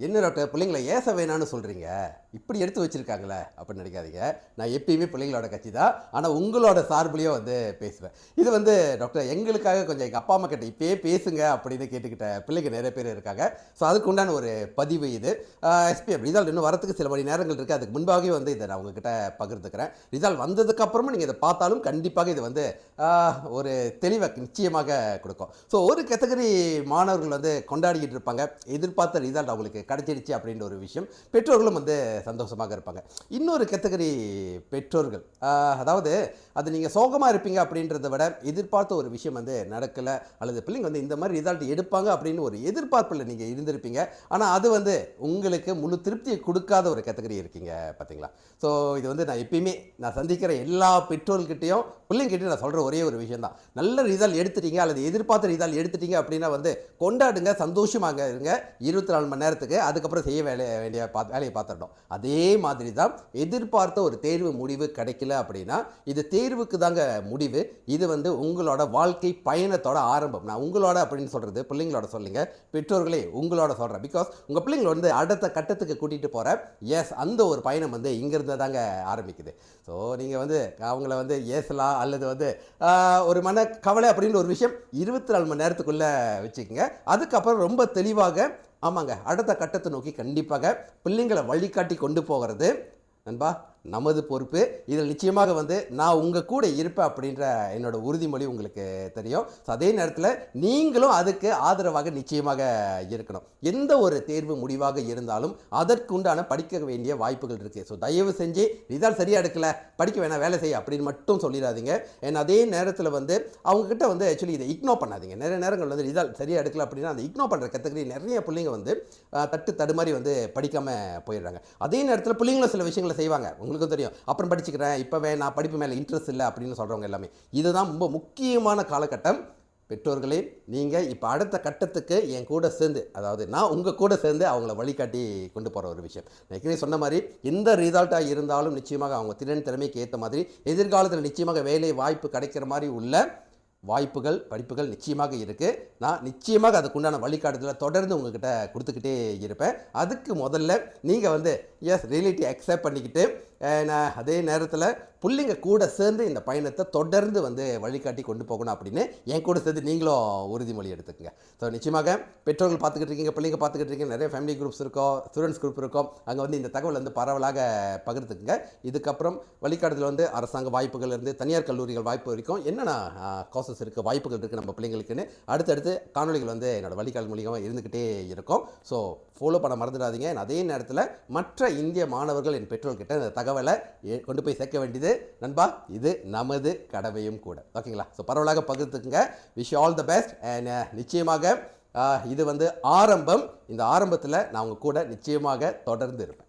என்ன டாக்டர் பிள்ளைங்களை ஏச வேணான்னு சொல்கிறீங்க, இப்படி எடுத்து வச்சுருக்காங்களே அப்படின்னு நினைக்காதீங்க. நான் எப்பயுமே பிள்ளைங்களோட கட்சி தான். ஆனால் உங்களோட சார்புலேயும் பேசுவேன். இது டாக்டர் எங்களுக்காக கொஞ்சம் எங்கள் அப்பா அம்மா கிட்ட இப்பயே பேசுங்க அப்படின்னு கேட்டுக்கிட்ட பிள்ளைங்க நிறைய பேர் இருக்காங்க. ஸோ அதுக்கு உண்டான ஒரு பதிவு இது. எஸ்பிஎம் ரிசல்ட் இன்னும் வரத்துக்கு சில மணி நேரங்கள் இருக்குது. அதுக்கு முன்பாகவே இதை நான் உங்ககிட்ட பகிர்ந்துக்கிறேன். ரிசல்ட் வந்ததுக்கப்புறமும் நீங்கள் இதை பார்த்தாலும் கண்டிப்பாக இது ஒரு தெளிவை நிச்சயமாக கொடுக்கும். ஸோ ஒரு கேட்டகரி மாணவர்கள் கொண்டாடிக்கிட்டு இருப்பாங்க, எதிர்பார்த்த ரிசல்ட் அவங்களுக்கு கிடைச்சிருச்சு அப்படின்ற ஒரு விஷயம். பெற்றோர்களும் சந்தோஷமாக இருப்பாங்க. இன்னொரு கேட்டகரி பெற்றோர்கள், அதாவது அது நீங்கள் சோகமாக இருப்பீங்க அப்படின்றத விட எதிர்பார்த்த ஒரு விஷயம் நடக்கலை, அல்லது பிள்ளைங்க இந்த மாதிரி ரிசல்ட் எடுப்பாங்க அப்படின்னு ஒரு எதிர்பார்ப்பில் நீங்கள் இருந்திருப்பீங்க. ஆனால் அது உங்களுக்கு முழு திருப்தியை கொடுக்காத ஒரு கேட்டகரி இருக்கீங்க பார்த்தீங்களா. ஸோ இது நான் எப்பயுமே நான் சந்திக்கிற எல்லா பெற்றோர்கிட்டையும் பிள்ளைங்கிட்ட நான் சொல்கிற ஒரே ஒரு விஷயம் தான். நல்ல ரிசல்ட் எடுத்துட்டீங்க அல்லது எதிர்பார்த்த ரிசல்ட் எடுத்துட்டீங்க அப்படின்னா கொண்டாடுங்க, சந்தோஷமாக இருங்க 24 மணி நேரத்துக்கு. அதுக்கப்புறம் செய்ய வேலையை பார்த்துடணும். அதே மாதிரி தான் எதிர்பார்த்த ஒரு தேர்வு முடிவு கிடைக்கல அப்படின்னா இது தேர்வுக்கு தாங்க முடிவு. இது உங்களோட வாழ்க்கை பயணத்தோட ஆரம்பம். நான் உங்களோட அப்படின்னு சொல்கிறது பிள்ளைங்களோட சொல்லுங்க, பெற்றோர்களே உங்களோட சொல்கிறேன். பிகாஸ் உங்கள் பிள்ளைங்களை அடுத்த கட்டத்துக்கு கூட்டிகிட்டு போகிற அந்த ஒரு பயணம் இங்கிருந்து தாங்க ஆரம்பிக்குது. ஸோ நீங்கள் அவங்கள ஏசலாம் அல்லது ஒரு மன கவலை அப்படின்ற ஒரு விஷயம் 24 மணி நேரத்துக்குள்ளே வச்சுக்கோங்க. அதுக்கப்புறம் ரொம்ப தெளிவாக ஆமாங்க அடுத்த கட்டத்தை நோக்கி கண்டிப்பாக பிள்ளைங்களை வழிகாட்டி கொண்டு போகிறது நண்பா நமது பொறுப்பு. இதில் நிச்சயமாக நான் உங்கள் கூட இருப்பேன் அப்படின்ற என்னோட உறுதிமொழி உங்களுக்கு தெரியும். ஸோ அதே நேரத்தில் நீங்களும் அதுக்கு ஆதரவாக நிச்சயமாக இருக்கணும். எந்த ஒரு தேர்வு முடிவாக இருந்தாலும் அதற்குண்டான படிக்க வேண்டிய வாய்ப்புகள் இருக்குது. ஸோ தயவு செஞ்சு ரிசல்ட் சரியாக எடுக்கலை, படிக்க வேணாம், வேலை செய்ய அப்படின்னு மட்டும் சொல்லிடாதீங்க. ஏன்னா அதே நேரத்தில் அவங்கக்கிட்ட ஆக்சுவலி இதை இக்னோர் பண்ணாதீங்க. நிறைய நேரங்கள் ரிசல்ட் சரியாக எடுக்கல அப்படின்னா அந்த இக்னோர் பண்ணுற கேட்டகரி நிறைய பிள்ளைங்க தடுமாறி படிக்காமல் போயிடுறாங்க. அதே நேரத்தில் பிள்ளைங்களும் சில விஷயங்களை செய்வாங்க, உங்களுக்கும் தெரியும். அப்புறம் படிச்சுக்கிறேன், இப்போவே நான் படிப்பு மேலே இன்ட்ரெஸ்ட் இல்லை அப்படின்னு சொல்கிறவங்க எல்லாமே. இதுதான் ரொம்ப முக்கியமான காலகட்டம். பெற்றோர்களே நீங்கள் இப்போ அடுத்த கட்டத்துக்கு என் கூட சேர்ந்து, அதாவது நான் உங்கள் கூட சேர்ந்து அவங்கள வழிகாட்டி கொண்டு போகிற ஒரு விஷயம். நான் ஏற்கனவே சொன்ன மாதிரி எந்த ரிசல்ட்டாக இருந்தாலும் நிச்சயமாக அவங்க திறமைக்கு ஏற்ற மாதிரி எதிர்காலத்தில் நிச்சயமாக வேலை வாய்ப்பு கிடைக்கிற மாதிரி உள்ள வாய்ப்புகள் படிப்புகள் நிச்சயமாக இருக்குது. நான் நிச்சயமாக அதுக்குண்டான வழிகாட்டுதலை தொடர்ந்து உங்கள்கிட்ட கொடுத்துக்கிட்டே இருப்பேன். அதுக்கு முதல்ல நீங்கள் எஸ் ரியாலிட்டி அக்செப்ட் பண்ணிக்கிட்டு அதே நேரத்தில் பிள்ளைங்க கூட சேர்ந்து இந்த பயணத்தை தொடர்ந்து வழிகாட்டி கொண்டு போகணும் அப்படின்னு என் கூட சேர்ந்து நீங்களும் உறுதிமொழி எடுத்துக்கங்க. ஸோ நிச்சயமாக பெற்றோர்கள் பார்த்துக்கிட்டு இருக்கீங்க, பிள்ளைங்க பார்த்துக்கிட்டு இருக்கீங்க, நிறைய ஃபேமிலி குரூப்ஸ் இருக்கும், ஸ்டூடெண்ட்ஸ் குரூப் இருக்கும். அங்கே இந்த தகவல் பரவலாக பகிர்ந்துக்குங்க. இதுக்கப்புறம் வழிகாட்டுதல் அரசாங்க வாய்ப்புகள் இருந்து தனியார் கல்லூரிகள் வாய்ப்பு வரைக்கும் என்னென்ன கோர்சஸ் இருக்குது, வாய்ப்புகள் இருக்குது நம்ம பிள்ளைங்களுக்குன்னு அடுத்தடுத்து காணொலிகள் என்னோடய வழிகாட்டு மூலியமாக இருந்துக்கிட்டே இருக்கும். ஸோ ஃபாலோ பண்ண மறந்துடாதீங்க. அதே நேரத்தில் மற்ற இந்திய மாணவர்கள் என் பெற்றோர்கிட்ட இந்த தகவலை கொண்டு போய் சேர்க்க வேண்டியது நண்பா இது நமது கடமையும் கூட. ஓகேங்களா. ஸோ பரவலாக பகிர்ந்துக்குங்க. Wish all the best. And நிச்சயமாக இது ஆரம்பம். இந்த ஆரம்பத்தில் நான் உங்கள் கூட நிச்சயமாக தொடர்ந்து இருப்பேன்.